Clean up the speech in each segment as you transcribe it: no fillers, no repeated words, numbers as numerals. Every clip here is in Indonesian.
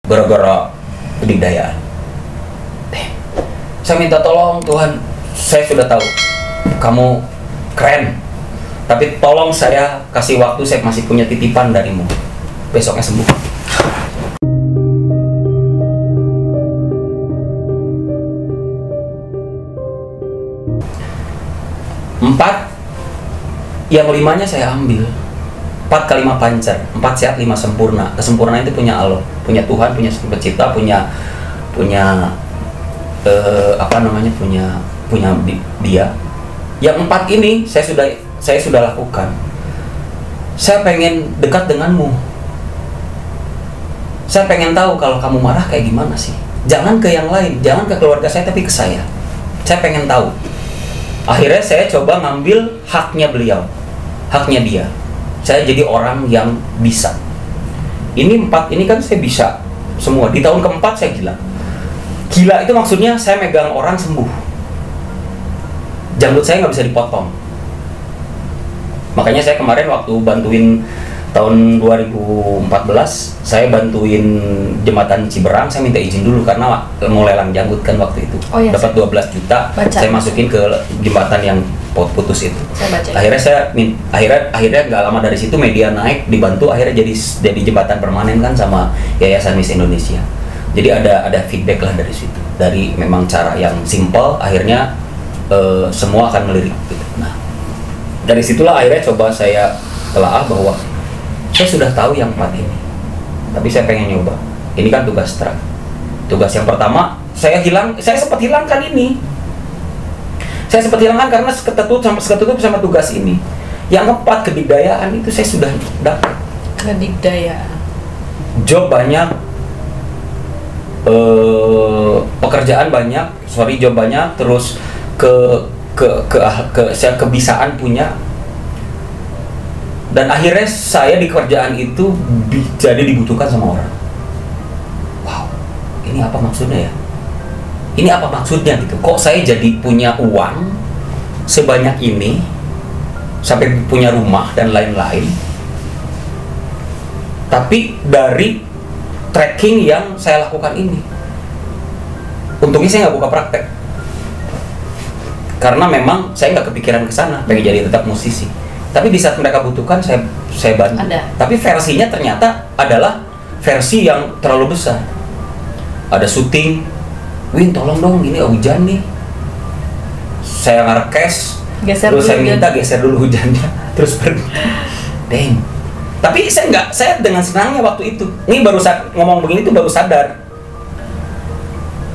gara-gara kedikdayaan. Saya minta tolong Tuhan, saya sudah tahu kamu keren, tapi tolong saya kasih waktu, saya masih punya titipan darimu, besoknya sembuh. Empat, yang limanya saya ambil. 4 kalimat pancar, 4 sehat 5 sempurna. Kesempurnaan itu punya Allah, punya Tuhan, punya pencipta, punya dia. Yang 4 ini saya sudah lakukan. Saya pengen dekat denganmu. Saya pengen tahu kalau kamu marah kayak gimana sih. Jangan ke yang lain, jangan ke keluarga saya, tapi ke saya. Saya pengen tahu. Akhirnya saya coba ngambil haknya beliau, haknya dia. Saya jadi orang yang bisa. Ini 4 ini kan saya bisa semua. Di tahun keempat saya gila. Gila itu maksudnya saya megang orang sembuh. Janggut saya nggak bisa dipotong. Makanya saya kemarin waktu bantuin tahun 2014, saya bantuin jembatan Ciberang, saya minta izin dulu karena mau lelang janggut kan waktu itu. Oh, iya, dapat 12 juta, saya masukin ke jembatan yang putus itu. Akhirnya nggak lama dari situ media naik, dibantu, akhirnya jadi jembatan permanen kan sama Yayasan Miss Indonesia. Jadi ada feedback lah dari situ. Dari memang cara yang simple, akhirnya semua akan melirik gitu. Nah, dari situlah akhirnya coba saya telaah bahwa saya sudah tahu yang 4 ini, tapi saya pengen nyoba. Ini kan tugas terang. Tugas yang pertama, saya sempat hilangkan ini. Saya sempat hilangkan karena ketetup sama tugas ini. Yang 4, kedikdayaan itu saya sudah dapat. Kedikdayaan. Job banyak, pekerjaan banyak, job banyak, terus saya kebisaan punya. Dan akhirnya saya di kerjaan itu jadi dibutuhkan sama orang. Wow, ini apa maksudnya ya? Ini apa maksudnya gitu? Kok saya jadi punya uang sebanyak ini, sampai punya rumah dan lain-lain, tapi dari tracking yang saya lakukan ini. Untungnya saya nggak buka praktek, karena memang saya nggak kepikiran ke sana, pengen jadi tetap musisi. Tapi di saat mereka butuhkan, saya bantu. Tapi versinya ternyata adalah versi yang terlalu besar. Ada syuting, Win tolong dong, ini hujan nih. Saya ngerekes, terus saya minta geser dulu hujannya, terus pergi. Dang. Tapi saya dengan senangnya waktu itu. Ini baru ngomong begini tuh baru sadar.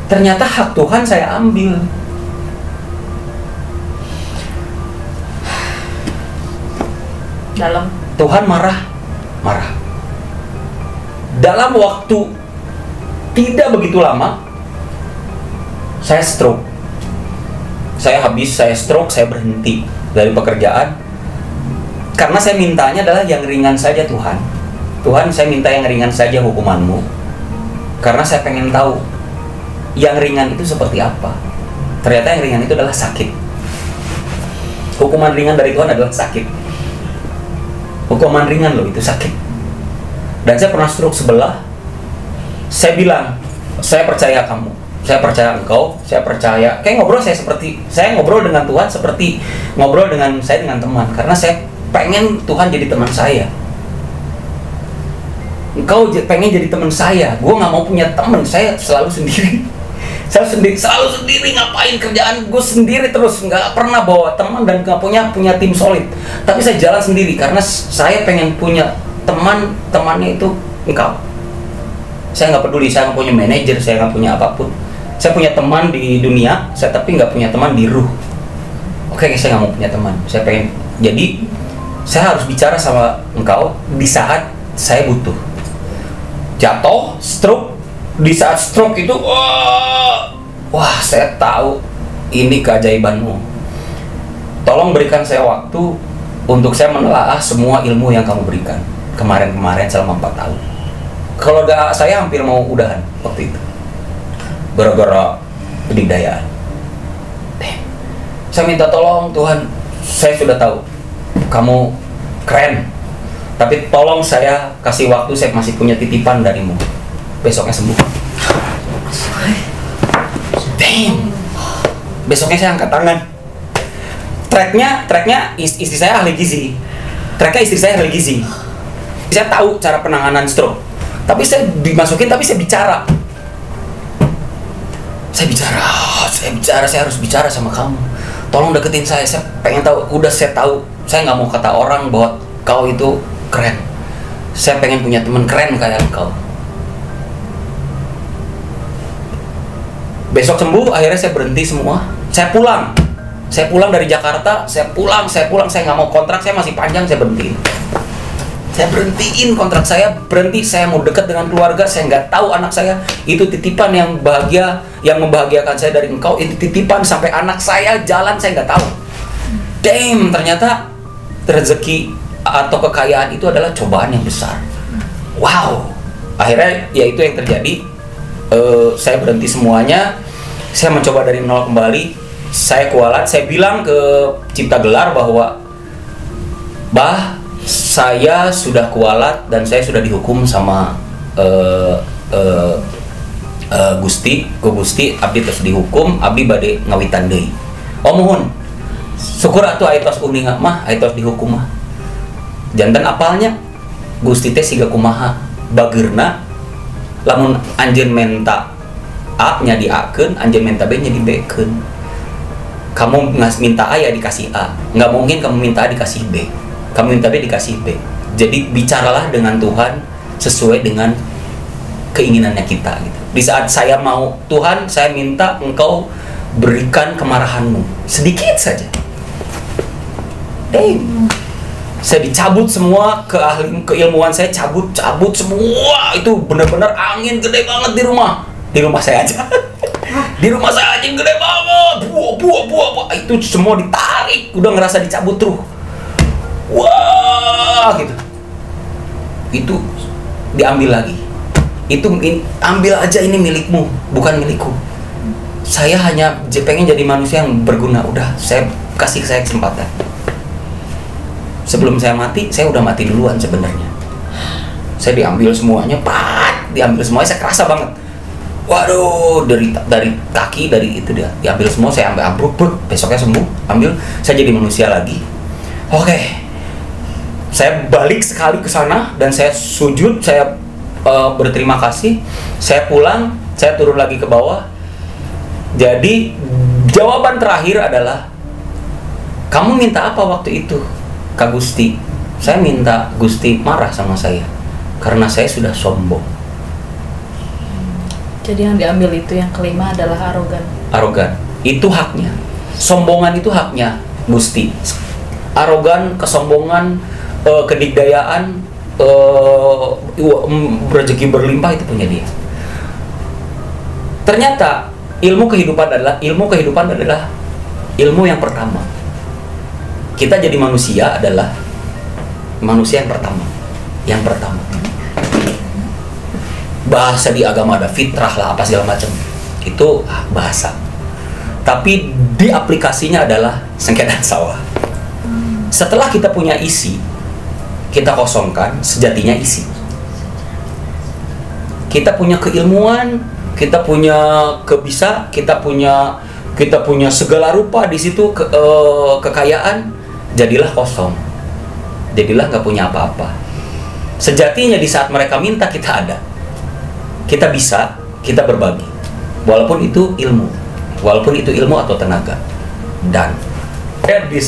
Ternyata hak Tuhan saya ambil. Tuhan marah. Dalam waktu tidak begitu lama, saya stroke. Saya stroke, saya berhenti dari pekerjaan. Karena saya mintanya adalah yang ringan saja Tuhan. Tuhan, saya minta yang ringan saja hukumanmu. Karena saya pengen tahu yang ringan itu seperti apa. Ternyata yang ringan itu adalah sakit. Hukuman ringan dari Tuhan adalah sakit. Hukuman ringan loh itu sakit. Dan saya pernah stroke sebelah. Saya bilang, saya percaya kamu, saya percaya engkau, saya percaya. Kayak saya ngobrol dengan Tuhan seperti ngobrol dengan teman. Karena saya pengen Tuhan jadi teman saya. Engkau pengen jadi teman saya. Gue nggak mau punya teman, saya selalu sendiri. Selalu sendiri, ngapain kerjaan gue sendiri terus, nggak pernah bawa teman dan nggak punya tim solid. Tapi saya jalan sendiri karena saya pengen punya temannya itu engkau. Saya nggak peduli, saya nggak punya manajer, saya nggak punya apapun. Saya punya teman di dunia, tapi nggak punya teman di ruh. Oke, saya nggak mau punya teman. Saya pengen, jadi saya harus bicara sama engkau di saat saya butuh. Jatuh, stroke. Di saat stroke itu, wah, saya tahu ini keajaibanmu. Tolong berikan saya waktu untuk saya menelaah semua ilmu yang kamu berikan kemarin selama 4 tahun. Keluarga saya hampir mau udahan waktu itu, gara-gara kedikdayaan. Saya minta tolong Tuhan, saya sudah tahu kamu keren, tapi tolong saya kasih waktu, saya masih punya titipan darimu. besoknya sembuh. Damn. Besoknya saya angkat tangan. Tracknya istri saya ahli gizi. Saya tahu cara penanganan stroke. Tapi saya dimasukin, tapi saya bicara. Saya harus bicara sama kamu. Tolong deketin saya pengen tahu. Udah saya tahu, saya nggak mau kata orang bahwa kau itu keren. Saya pengen punya teman keren kayak kau. Besok sembuh, akhirnya saya berhenti semua. Saya pulang dari Jakarta. Saya pulang. Saya nggak mau kontrak, saya masih panjang, saya berhenti. Saya berhentiin kontrak saya, saya mau dekat dengan keluarga, saya nggak tahu anak saya itu titipan yang bahagia, yang membahagiakan saya dari engkau, itu titipan sampai anak saya jalan, saya nggak tahu. Damn, ternyata rezeki atau kekayaan itu adalah cobaan yang besar. Wow, akhirnya ya itu yang terjadi. Saya berhenti semuanya, saya mencoba dari nol kembali, saya kualat, saya bilang ke Cipta Gelar bahwa saya sudah kualat dan saya sudah dihukum sama Gusti abdi terus dihukum, abdi bade ngawitan deui. Oh mohon syukur atuh aitos uning mah aitos dihukum mah. Janten apalnya Gusti teh siga kumaha bageurna lamun anjeun menta A nya diakeun, anjeun menta B nya dibekeun. Kamu minta A ya dikasih A, nggak mungkin kamu minta A dikasih B, kamu minta B dikasih B. Jadi bicaralah dengan Tuhan sesuai dengan keinginannya kita gitu. Di saat saya mau, Tuhan saya minta engkau berikan kemarahanmu sedikit saja. Saya dicabut semua keilmuan saya, cabut semua. Itu benar-benar angin gede banget di rumah saya aja. Di rumah saya aja gede banget, buah. Itu semua ditarik, udah ngerasa dicabut terus. Wah gitu. Itu diambil lagi. Ambil aja, ini milikmu, bukan milikku. Saya hanya pengen jadi manusia yang berguna. Udah, saya kasih saya kesempatan. Sebelum saya mati, saya udah mati duluan sebenarnya. Saya diambil semuanya, diambil semuanya, saya kerasa banget. Waduh, dari kaki, dari itu dia diambil semua, saya ambil ambruk, besoknya sembuh, ambil, saya jadi manusia lagi. Oke. Saya balik sekali ke sana dan saya sujud, saya berterima kasih. Saya pulang, saya turun lagi ke bawah. Jadi jawaban terakhir adalah, kamu minta apa waktu itu, Kak Gusti? Saya minta Gusti marah sama saya karena saya sudah sombong. Jadi yang diambil itu yang kelima adalah arogan. Itu haknya. Sombongan itu haknya Gusti. Arogan, kesombongan, kedikdayaan, rezeki berlimpah itu punya dia. Ternyata ilmu kehidupan adalah ilmu yang pertama. Kita jadi manusia adalah manusia yang pertama. Bahasa di agama ada fitrah lah, apa segala macam. Itu bahasa. Tapi di aplikasinya adalah sengketa sawah. Setelah kita punya isi, kita kosongkan, sejatinya isi. Kita punya keilmuan, kita punya kita punya segala rupa di situ, kekayaan, jadilah kosong. Jadilah nggak punya apa-apa. Sejatinya di saat mereka minta, kita ada. Kita bisa, kita berbagi. Walaupun itu ilmu atau tenaga. Dan di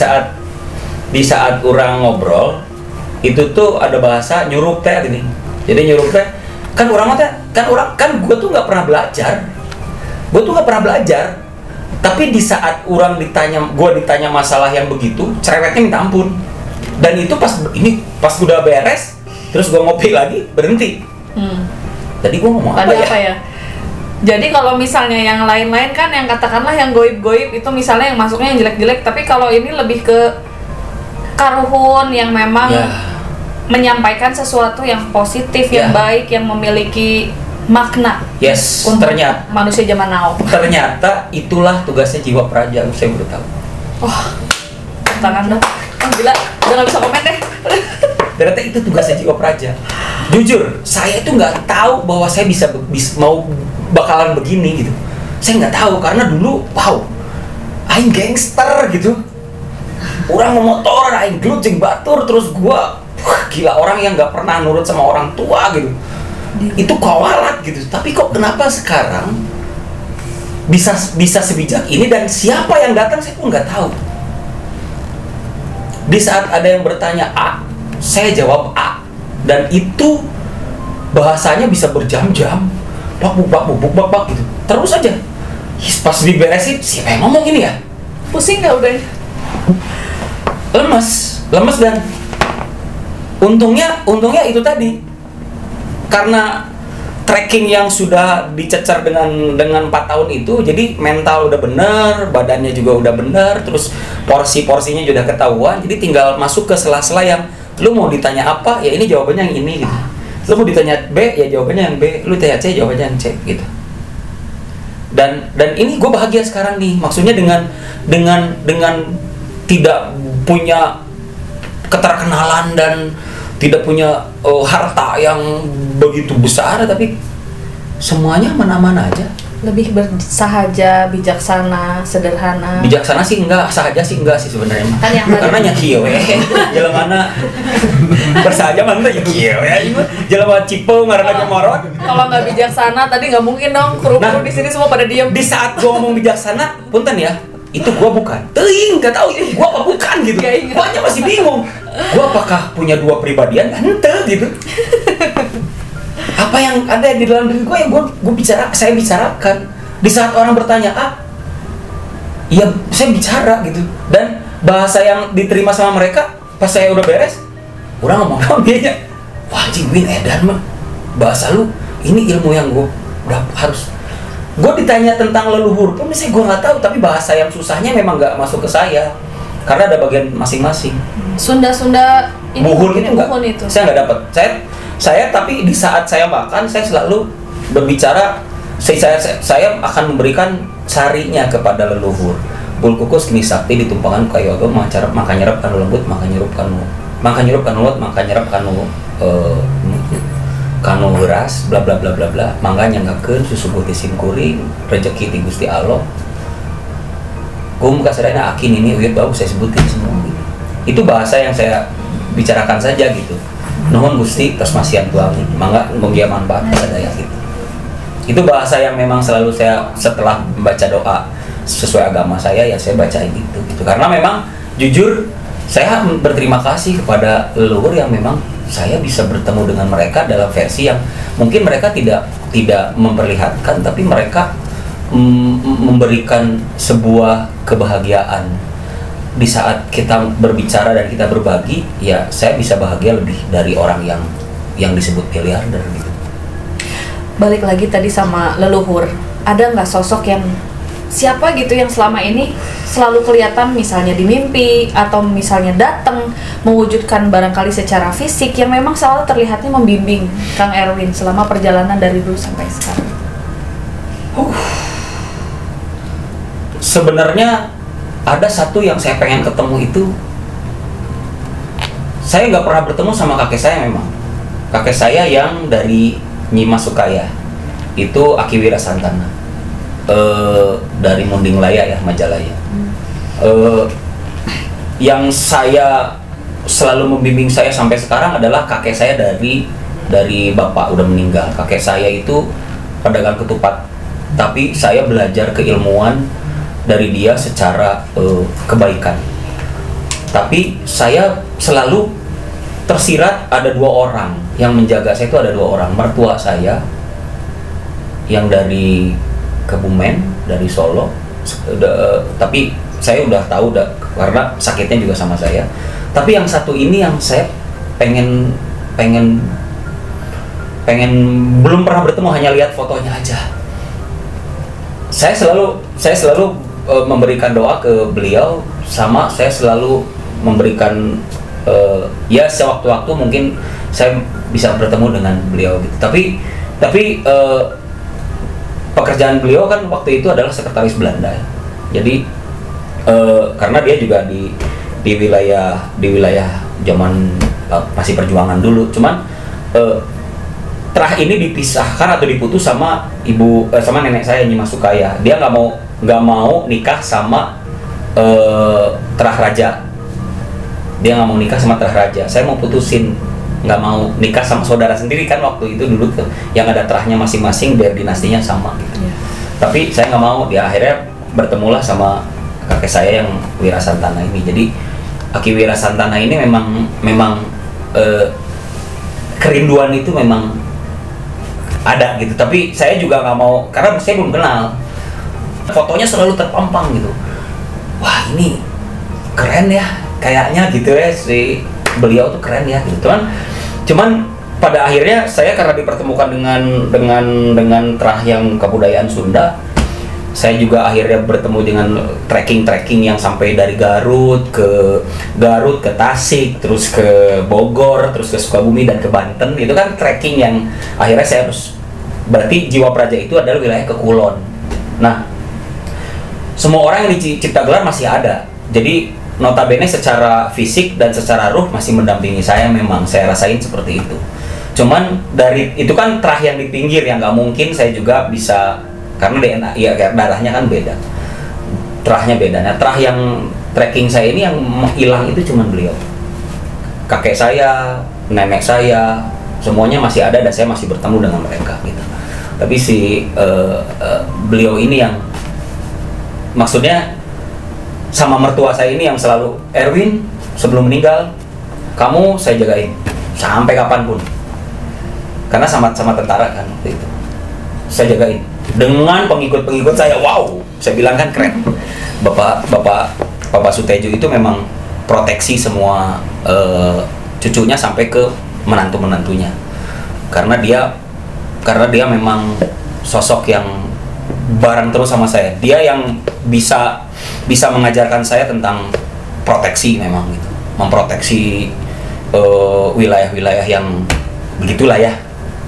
saat orang ngobrol, itu tuh ada bahasa nyurup teh gini. Jadi nyurup teh kan gue tuh nggak pernah belajar. Tapi di saat gue ditanya masalah yang begitu, cerewetnya minta ampun. Dan itu pas udah beres, terus gue ngopi lagi, berhenti. Tadi gue ngomong apa ya? Jadi kalau misalnya yang lain-lain kan, yang katakanlah yang goib-goib itu misalnya yang masuknya yang jelek-jelek, tapi kalau ini lebih ke karuhun yang memang menyampaikan sesuatu yang positif, yang baik, yang memiliki makna. Yes, untuk ternyata manusia zaman now. Ternyata itulah tugasnya jiwa praja, saya baru tahu. Tangan dong. Gila, udah gak bisa komen deh. Ternyata itu tugasnya Jiwa-Praja. Jujur, saya itu nggak tahu bahwa saya bisa mau bakalan begini gitu. Saya nggak tahu karena dulu, wow, aing gangster gitu. Orang memotor, aing gelut batur, terus gua gila, orang yang nggak pernah nurut sama orang tua gitu. Itu kawalat gitu. Tapi kok kenapa sekarang bisa sebijak ini, dan siapa yang datang saya pun nggak tahu. Di saat ada yang bertanya A, saya jawab A, dan itu bahasanya bisa berjam-jam, bak gitu, terus aja. Pas diberesin, siapa yang ngomong ini ya? Pusing nggak udah? Lemes dan untungnya itu tadi, karena tracking yang sudah dicecer dengan 4 tahun itu, jadi mental udah bener, badannya juga udah bener, terus porsinya juga ketahuan, jadi tinggal masuk ke sela-sela yang lu mau ditanya apa, ya ini jawabannya yang ini gitu. Lu mau ditanya B, ya jawabannya yang B, lu tanya C, jawabannya yang C gitu. Dan ini gue bahagia sekarang nih, maksudnya dengan tidak punya keterkenalan dan tidak punya harta yang begitu besar, tapi semuanya mana-mana aja. Lebih bersahaja, bijaksana, sederhana. Bijaksana sih enggak, sahaja sih enggak sih sebenarnya. Kan yang karena nyakieu jelema bersahaja mah teh kieu ya. Jelema cipo ngaranna morot. Kalau nggak bijaksana tadi nggak mungkin dong kru-kru di sini semua pada diam. Di saat gua ngomong bijaksana, punten ya, itu gua bukan. Teuing enggak tahu ini gua apa bukan gitu. Banyak masih bingung. Gua apakah punya dua pribadian? Henteu gitu. Apa yang ada di dalam diri gue yang saya bicarakan. Di saat orang bertanya ya saya bicara gitu. Dan bahasa yang diterima sama mereka pas saya udah beres, orang ngomong dia, wah anjing Win edan mah bahasa lu ini ilmu yang gue udah harus. Gue ditanya tentang leluhur pun misalnya gue nggak tahu, tapi bahasa yang susahnya memang nggak masuk ke saya karena ada bagian masing-masing. Sunda ini buhun itu enggak, itu saya nggak dapat. Saya tapi di saat saya makan saya selalu berbicara, saya akan memberikan sarinya kepada leluhur. Bul kukus kini sakti ditumpangkan kayu agam maka nyerap kanu lembut maka nyurup kanu lut maka nyerap kanu beras bla bla bla bla bla mangga nyanggapkeun susu putih sim kuring rezeki ti Gusti Allah. Kum kasarana akin ini uyut bau saya sebutin semua gitu. Itu bahasa yang saya bicarakan saja gitu. Nuhun Gusti tos masihan tuangi mangga mugia manfaat sadaya gitu. Itu bahasa yang memang selalu saya setelah membaca doa sesuai agama saya ya saya bacain itu gitu. Karena memang jujur saya berterima kasih kepada leluhur yang memang saya bisa bertemu dengan mereka dalam versi yang mungkin mereka tidak memperlihatkan, tapi mereka memberikan sebuah kebahagiaan. Di saat kita berbicara dan kita berbagi, ya saya bisa bahagia lebih dari orang yang disebut miliarder gitu. Balik lagi tadi sama leluhur, ada nggak sosok yang siapa gitu yang selama ini selalu kelihatan misalnya di mimpi atau misalnya datang mewujudkan barangkali secara fisik yang memang selalu terlihatnya membimbing Kang Erwin selama perjalanan dari dulu sampai sekarang? Sebenarnya ada satu yang saya pengen ketemu itu. Saya nggak pernah bertemu sama kakek saya memang. Kakek saya yang dari Nyimas Sukaya itu Aki Wirasantana, dari Munding Laya ya, Majalaya. Yang saya selalu membimbing saya sampai sekarang adalah kakek saya dari bapak udah meninggal. Kakek saya itu pedagang ketupat, tapi saya belajar keilmuan dari dia secara kebaikan. Tapi saya selalu tersirat ada dua orang yang menjaga saya, itu ada dua orang. Mertua saya yang dari Kebumen, dari Solo, tapi saya udah tahu karena sakitnya juga sama saya. Tapi yang satu ini yang saya pengen belum pernah bertemu, hanya lihat fotonya aja. Saya selalu memberikan doa ke beliau, sama saya selalu memberikan ya sewaktu-waktu mungkin saya bisa bertemu dengan beliau gitu. Tapi pekerjaan beliau kan waktu itu adalah sekretaris Belanda. Jadi karena dia juga di wilayah zaman masih perjuangan dulu. Cuman terah ini dipisahkan atau diputus sama sama nenek saya Nyi Masukaya. Dia nggak mau nikah sama terah raja. Dia nggak mau nikah sama terah raja. Saya mau putusin, nggak mau nikah sama saudara sendiri kan waktu itu dulu tuh yang ada terahnya masing-masing biar dinastinya sama gitu. Tapi saya nggak mau. Dia akhirnya bertemulah sama kakek saya yang Wirasantana ini. Jadi Aki Wirasantana ini memang kerinduan itu memang ada gitu. Tapi saya juga nggak mau karena saya belum kenal. Fotonya selalu terpampang gitu. Wah ini keren ya kayaknya gitu ya, si beliau tuh keren ya gitu. Cuman pada akhirnya saya karena dipertemukan dengan terah yang kebudayaan Sunda, saya juga akhirnya bertemu dengan trekking yang sampai dari Garut ke Tasik, terus ke Bogor, terus ke Sukabumi dan ke Banten. Itu kan trekking yang akhirnya saya harus, berarti Jiwa Praja itu adalah wilayah ke Kulon. Nah, semua orang yang di Ciptagelar masih ada. Jadi notabene secara fisik dan secara ruh masih mendampingi saya, memang saya rasain seperti itu. Cuman dari itu kan terah yang di pinggir yang nggak mungkin saya juga bisa, karena DNA ya darahnya kan beda, terahnya beda. Nah, terah yang trekking saya ini yang hilang itu cuman beliau, kakek saya, nenek saya, semuanya masih ada dan saya masih bertemu dengan mereka gitu. Tapi si beliau ini yang maksudnya sama mertua saya ini yang selalu, Erwin sebelum meninggal kamu saya jagain sampai kapanpun, karena sama tentara kan waktu itu saya jagain dengan pengikut saya. Wow, saya bilang kan keren. Bapak Sutejo itu memang proteksi semua cucunya sampai ke menantunya, karena dia memang sosok yang bareng terus sama saya. Dia yang bisa mengajarkan saya tentang proteksi, memang gitu, memproteksi wilayah-wilayah yang begitulah ya,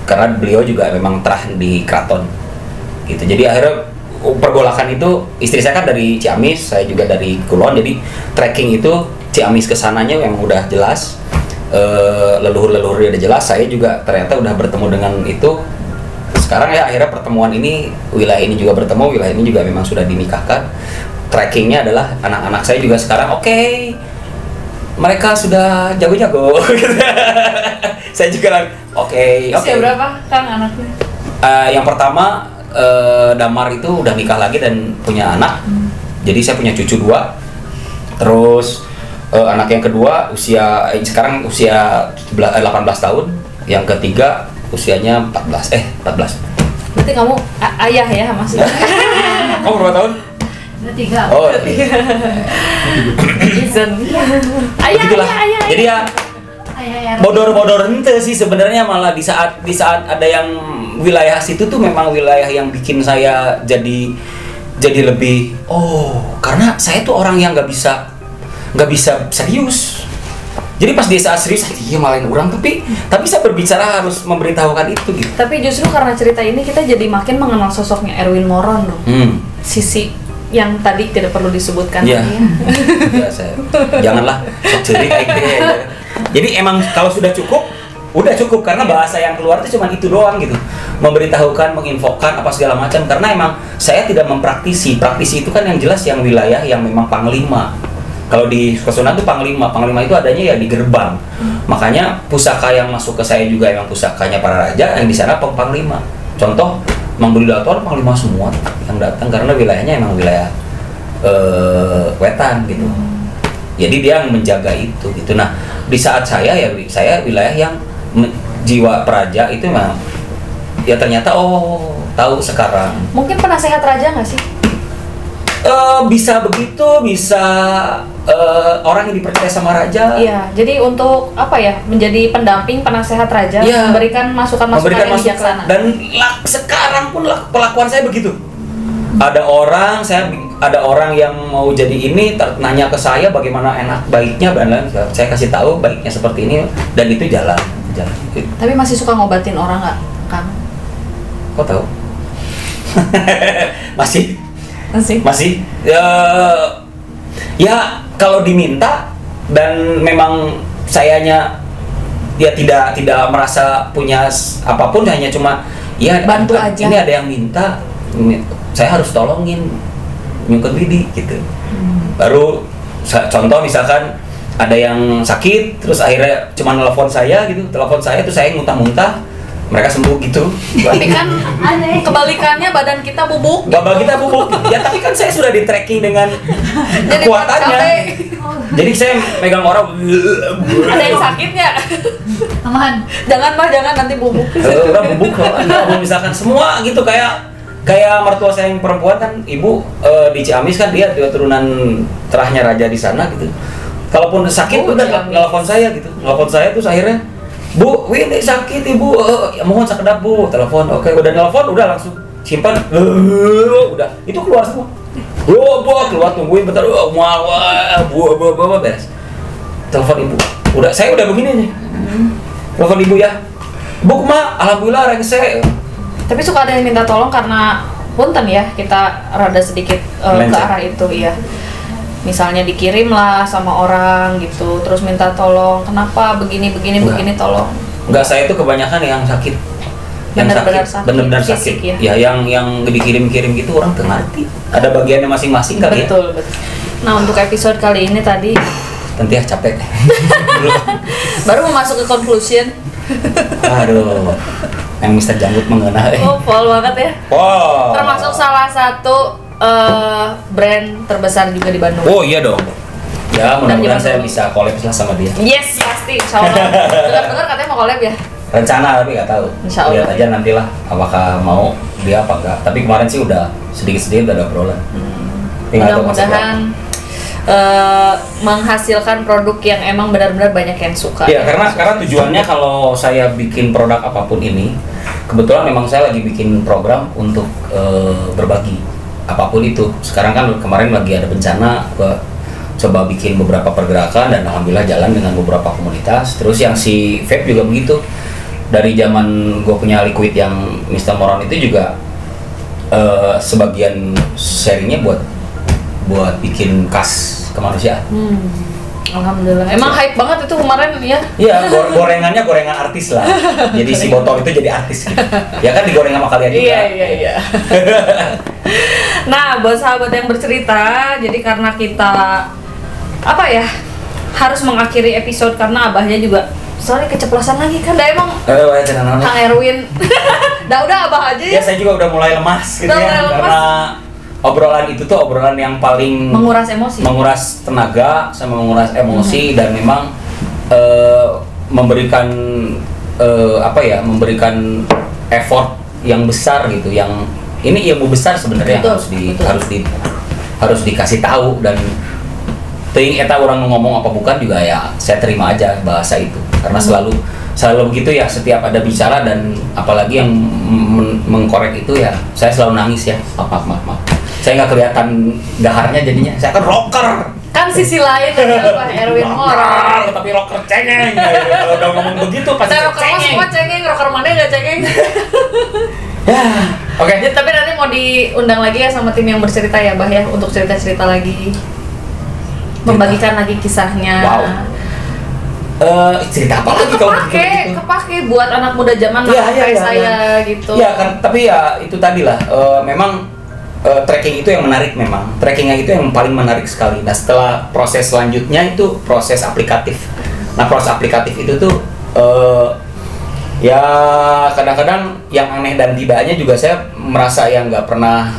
karena beliau juga memang terah di keraton gitu. Jadi akhirnya pergolakan itu, istri saya kan dari Ciamis, saya juga dari Kulon, jadi trekking itu Ciamis kesananya memang udah jelas, leluhur-leluhurnya udah jelas. Saya juga ternyata udah bertemu dengan itu. Sekarang ya akhirnya pertemuan ini, wilayah ini juga bertemu, wilayah ini juga memang sudah dinikahkan. Trackingnya adalah anak-anak saya juga sekarang oke, mereka sudah jago-jago. Saya juga oke. Usia berapa Kang anaknya? Yang pertama Damar itu udah nikah lagi dan punya anak. Jadi saya punya cucu 2. Terus anak yang kedua sekarang usia 18 tahun. Yang ketiga usianya 14. Berarti kamu ayah ya maksudnya? Kamu berapa tahun? 3. Oh, Izin. Ayah. Jadi ya bodor-bodor ente sih sebenarnya, malah di saat ada yang wilayah situ tuh memang wilayah yang bikin saya jadi lebih karena saya tuh orang yang nggak bisa serius. Jadi pas di saat serius dia malahin orang, tapi saya berbicara harus memberitahukan itu gitu. Tapi justru karena cerita ini kita jadi makin mengenal sosoknya Erwin Moron dong. Sisi yang tadi tidak perlu disebutkan. Iya. Ya, saya janganlah sok ceri kayak gitu ya. Jadi emang kalau sudah cukup karena bahasa yang keluar itu cuma itu doang gitu. Memberitahukan, menginfokan apa segala macam, karena emang saya tidak mempraktisi. Praktisi itu kan yang jelas yang wilayah yang memang panglima. Kalau di Sukosunan itu panglima itu adanya ya di gerbang. Makanya pusaka yang masuk ke saya juga emang pusakanya para raja yang di sana panglima. Contoh Mang Budi Dator panglima semua yang datang karena wilayahnya emang wilayah wetan gitu. Jadi dia yang menjaga itu gitu. Nah, di saat saya wilayah yang Jiwa Praja itu memang ya ternyata tahu sekarang. Mungkin penasehat raja nggak sih? Bisa begitu, bisa orang yang dipercaya sama raja. Iya, jadi untuk apa ya, menjadi pendamping penasehat raja, ya, memberikan masukan-masukan yang bijaksana. Dan sekarang pun pelakuan saya begitu. Ada orang yang mau jadi ini nanya ke saya bagaimana baiknya, saya kasih tahu baiknya seperti ini dan itu jalan. Tapi masih suka ngobatin orang nggak, Kang? Kok tahu? Masih. Ya kalau diminta dan memang sayanya dia tidak merasa punya apapun, hanya cuma ya bantu aja. Ini ada yang minta, saya harus tolongin nyungkut lidi gitu. Baru contoh misalkan ada yang sakit terus akhirnya cuma telepon saya tuh saya muntah-muntah, mereka sembuh gitu. Tapi kan kebalikannya badan kita bubuk. Badan kita bubuk. Ya tapi kan saya sudah di tracking dengan kekuatannya. Jadi saya megang orang. Ada yang sakitnya. Aman. Jangan nanti bubuk. Udah bubuk loh. Kalau misalkan semua gitu kayak mertua saya yang perempuan kan, ibu di Ciamis kan, dia turunan terahnya raja di sana gitu. Kalaupun sakit udah nelfon saya gitu. Nelfon saya terus akhirnya, "Bu, ini sakit Ibu. Mohon sekedap Bu." Telepon. Oke, udah nelfon, udah langsung simpan. Udah. Itu keluar semua. Bu, keluar tungguin bentar. Bu, beres. Telepon Ibu. Udah, saya udah begini nih. Telepon Ibu ya. Bu, kumaha? Alhamdulillah rengse. Tapi suka ada yang minta tolong karena punten ya, kita rada sedikit ke arah itu ya. Misalnya dikirim lah sama orang gitu, terus minta tolong, kenapa begini tolong. Enggak, saya itu kebanyakan yang sakit. Benar-benar sakit. Ya yang dikirim-kirim gitu orang tuh ngerti. Ada bagiannya masing-masing kali ya. Betul. Nah, untuk episode kali ini tadi tentu ya capek. Baru mau masuk ke conclusion. Aduh. Yang Mr. Janggut mengena. Oh, pol banget ya. Wow. Termasuk salah satu brand terbesar juga di Bandung. Oh iya dong. Ya mudah-mudahan saya bisa collab lah sama dia. Yes, pasti. Insyaallah. Dengar-dengar katanya mau collab ya? Rencana tapi nggak tahu. Insyaallah. Lihat aja nantilah apakah mau dia apa enggak. Tapi kemarin sih udah sedikit-sedikit udah ada obrolan. Mudah-mudahan menghasilkan produk yang emang benar-benar banyak yang suka. Iya, karena tujuannya kalau saya bikin produk apapun ini, kebetulan memang saya lagi bikin program untuk berbagi apapun itu. Sekarang kan kemarin lagi ada bencana, gua coba bikin beberapa pergerakan dan alhamdulillah jalan dengan beberapa komunitas. Terus yang si vape juga begitu. Dari zaman gue punya liquid yang Mr. Moron itu juga sebagian sharingnya buat bikin kas kemanusiaan. Alhamdulillah. Emang hype banget itu kemarin ya? Iya, gorengannya gorengan artis lah. Jadi si botol itu jadi artis gitu. Ya kan digoreng sama kalian juga. Iya. Nah, buat sahabat yang bercerita, jadi karena kita harus mengakhiri episode karena abahnya juga sorry keceplosan lagi kan, dah emang Kang Erwin. udah abah aja ya. Ya saya juga udah mulai lemas gitu ya, karena obrolan itu tuh obrolan yang paling menguras emosi, menguras tenaga sama menguras emosi dan memang memberikan memberikan effort yang besar gitu, yang ini ilmu besar sebenarnya harus dikasih tahu. Dan ting eta orang ngomong apa bukan juga ya saya terima aja bahasa itu, karena selalu begitu ya, setiap ada bicara dan apalagi yang mengkorek itu ya saya selalu nangis ya. Maaf. Saya nggak kelihatan gaharnya jadinya. Saya kan rocker. Kan sisi lain dari Pak Erwin Moron. Tapi rocker cengeng. Kalau udah ngomong begitu pasti rocker cengeng. Semua cengeng, rocker mana nggak cengeng? Ya, oke. Tapi nanti mau diundang lagi ya sama tim yang bercerita ya, Bah ya, untuk cerita-cerita lagi. Membagikan lagi kisahnya. Wow. Cerita apa lagi kalau kepake buat anak muda zaman now kayak saya gitu. Ya kan, tapi ya itu tadi lah. Memang tracking itu yang menarik memang. Trackingnya itu yang paling menarik sekali. Nah setelah proses selanjutnya itu proses aplikatif. Nah proses aplikatif itu tuh ya kadang-kadang yang aneh dan tidaknya juga saya merasa yang nggak pernah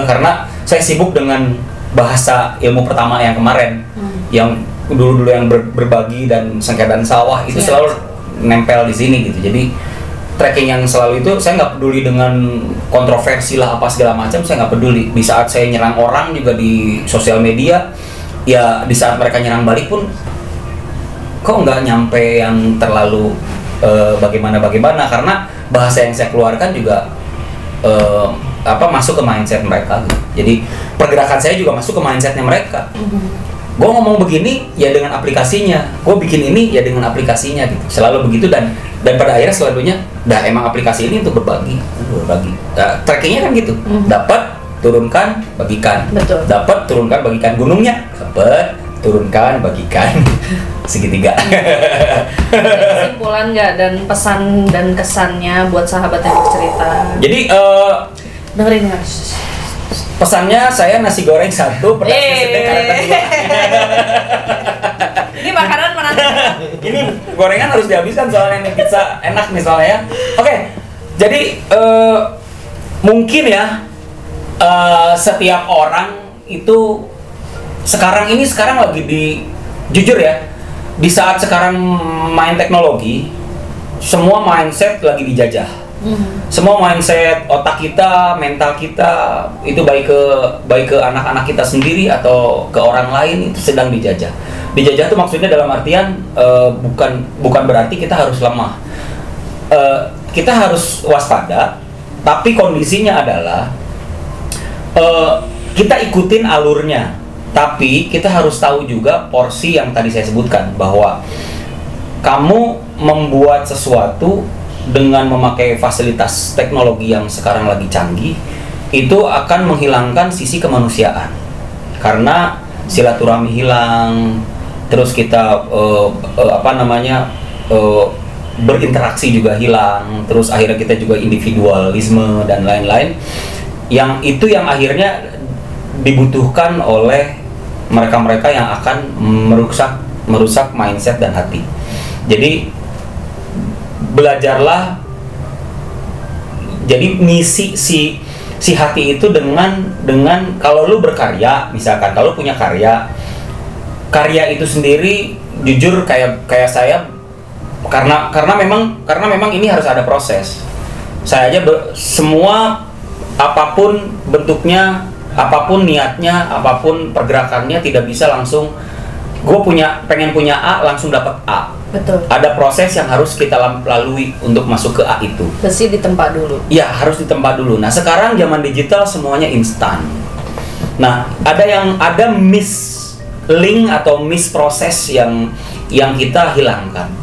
karena saya sibuk dengan bahasa ilmu pertama yang kemarin, yang dulu yang berbagi dan sengketaan sawah itu selalu nempel di sini gitu. Jadi tracking yang selalu itu saya nggak peduli dengan kontroversi lah apa segala macam, saya nggak peduli. Di saat saya nyerang orang juga di sosial media, ya di saat mereka nyerang balik pun kok nggak nyampe yang terlalu bagaimana karena bahasa yang saya keluarkan juga masuk ke mindset mereka gitu. Jadi pergerakan saya juga masuk ke mindsetnya mereka. Gue ngomong begini ya dengan aplikasinya, gue bikin ini ya dengan aplikasinya gitu. Selalu begitu dan pada akhirnya selalunya emang aplikasi ini untuk berbagi. Trackingnya kan gitu. Dapat, turunkan, bagikan. Betul. Dapat, turunkan, bagikan. Gunungnya dapat, turunkan, bagikan. segitiga. Kesimpulan nggak dan pesan dan kesannya buat sahabat yang bercerita. Jadi dengerin ya. pesannya saya nasi goreng 1, pedas sedang karet 2. Ini makanan menantang. Ini gorengan harus dihabiskan soalnya ini pizza enak nih soalnya ya. Oke, jadi mungkin ya setiap orang itu sekarang lagi jujur ya, di saat sekarang main teknologi, semua mindset lagi dijajah. Semua mindset, otak kita, mental kita itu baik ke anak-anak kita sendiri atau ke orang lain itu sedang dijajah. Dijajah itu maksudnya dalam artian bukan berarti kita harus lemah. Kita harus waspada, tapi kondisinya adalah kita ikutin alurnya. Tapi kita harus tahu juga porsi yang tadi saya sebutkan, bahwa kamu membuat sesuatu dengan memakai fasilitas teknologi yang sekarang lagi canggih, itu akan menghilangkan sisi kemanusiaan. Karena silaturahmi hilang, terus kita berinteraksi juga hilang, terus akhirnya kita juga individualisme dan lain-lain. Yang akhirnya dibutuhkan oleh mereka-mereka yang akan merusak mindset dan hati. Jadi belajarlah, jadi misi si hati itu dengan kalau lu berkarya, misalkan kalau punya karya itu sendiri, jujur kayak saya, karena memang ini harus ada proses. Saya aja semua apapun bentuknya, apapun niatnya, apapun pergerakannya tidak bisa langsung pengen punya A langsung dapat A. Betul. Ada proses yang harus kita lalui untuk masuk ke A itu. Mesti ditempa dulu. Ya, harus ditempa dulu. Nah, sekarang zaman digital semuanya instan. Nah, ada miss link atau miss proses yang kita hilangkan.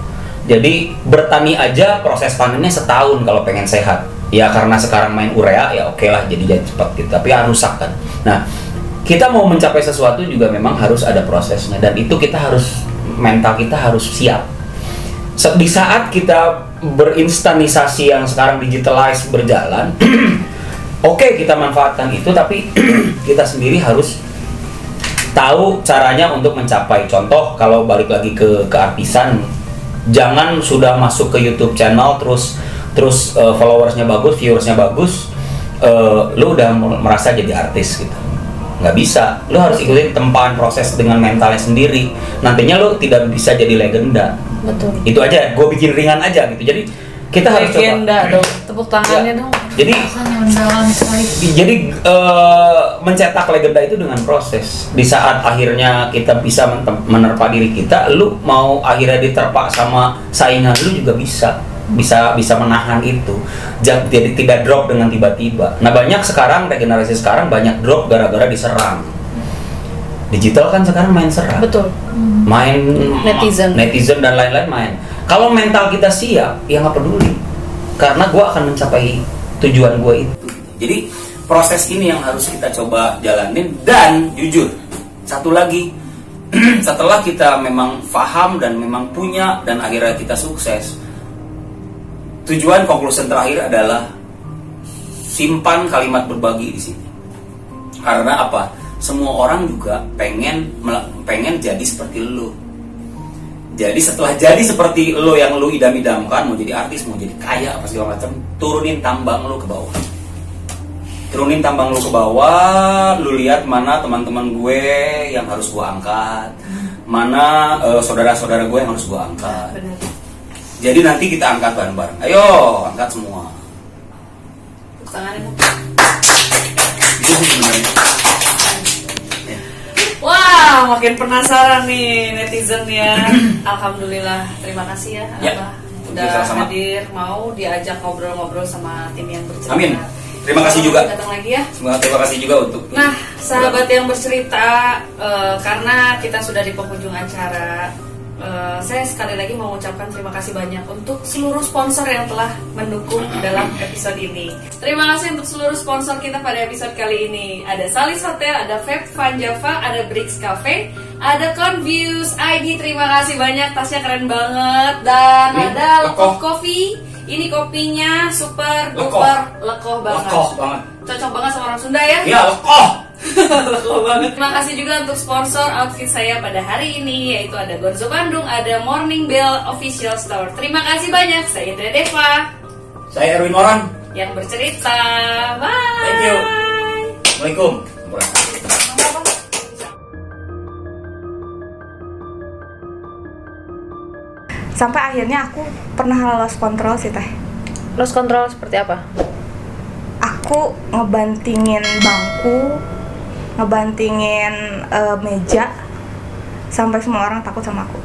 Jadi bertani aja proses panennya setahun kalau pengen sehat. Ya karena sekarang main urea ya oke lah jadi cepat gitu. Tapi harus rusak kan. Nah, kita mau mencapai sesuatu juga memang harus ada prosesnya, dan itu mental kita harus siap. Di saat kita berinstanisasi yang sekarang digitalize berjalan, oke, kita manfaatkan itu, tapi kita sendiri harus tahu caranya untuk mencapai. Contoh, kalau balik lagi ke artisan, jangan sudah masuk ke YouTube channel terus followersnya bagus, viewersnya bagus, lu udah merasa jadi artis gitu. Nggak bisa, lu harus ikutin tempaan proses dengan mentalnya sendiri. Nantinya lu tidak bisa jadi legenda. Betul. Itu aja, gue bikin ringan aja gitu. Jadi kita harus coba. Legenda dong, tepuk tangannya dong. Jadi mencetak legenda itu dengan proses. Di saat akhirnya kita bisa menerpa diri kita, lu mau akhirnya diterpa sama saingan lu juga bisa menahan itu. Tidak drop dengan tiba-tiba. Nah, banyak sekarang regenerasi sekarang banyak drop gara-gara diserang. Digital kan sekarang main serang. Betul. Main netizen dan lain-lain main. Kalau mental kita siap, ya nggak peduli. Karena gue akan mencapai tujuan gue itu. Jadi proses ini yang harus kita coba jalanin. Dan jujur, satu lagi, setelah kita memang paham dan memang punya dan akhirnya kita sukses, tujuan konklusi terakhir adalah simpan kalimat berbagi di sini. Karena apa? Semua orang juga pengen jadi seperti lo. Jadi setelah jadi seperti lo yang lo idam-idamkan, mau jadi artis, mau jadi kaya, apa segala macam, turunin tambang lo ke bawah. Turunin tambang lo ke bawah, lo lihat mana teman-teman gue yang harus gue angkat, mana saudara-saudara gue yang harus gue angkat. Benar. Jadi nanti kita angkat bareng-bareng. Ayo, angkat semua. Tangannya. Itu sih sebenarnya. Wah, makin penasaran nih netizen ya. Alhamdulillah, terima kasih ya, Abah. Udah sama-sama hadir, mau diajak ngobrol-ngobrol sama tim yang bercerita. Amin. Terima kasih juga. Datang lagi ya. Terima kasih juga untuk. Nah, sahabat yang bercerita, karena kita sudah di penghujung acara, Saya sekali lagi mau mengucapkan terima kasih banyak untuk seluruh sponsor yang telah mendukung dalam episode ini. Terima kasih untuk seluruh sponsor kita pada episode kali ini. Ada Salis Hotel, ada Vape Van Java, ada Bricks Cafe, ada Conviews ID. Terima kasih banyak, tasnya keren banget. Dan ada Lekoh Coffee. Ini kopinya super duper lekoh banget. Lekoh banget. Cocok banget sama orang Sunda ya? Iya, lekoh. Lekoh banget. Terima kasih juga untuk sponsor outfit saya pada hari ini, yaitu ada Gonzo Bandung, ada Morning Bell Official Store. Terima kasih banyak. Saya Indra Deva. Saya Erwin Moran yang bercerita. Bye. Thank you. Assalamualaikum. Sampai akhirnya aku pernah lolos kontrol sih teh. Lolos kontrol seperti apa? Aku ngebantingin bangku, ngebantingin meja, sampai semua orang takut sama aku.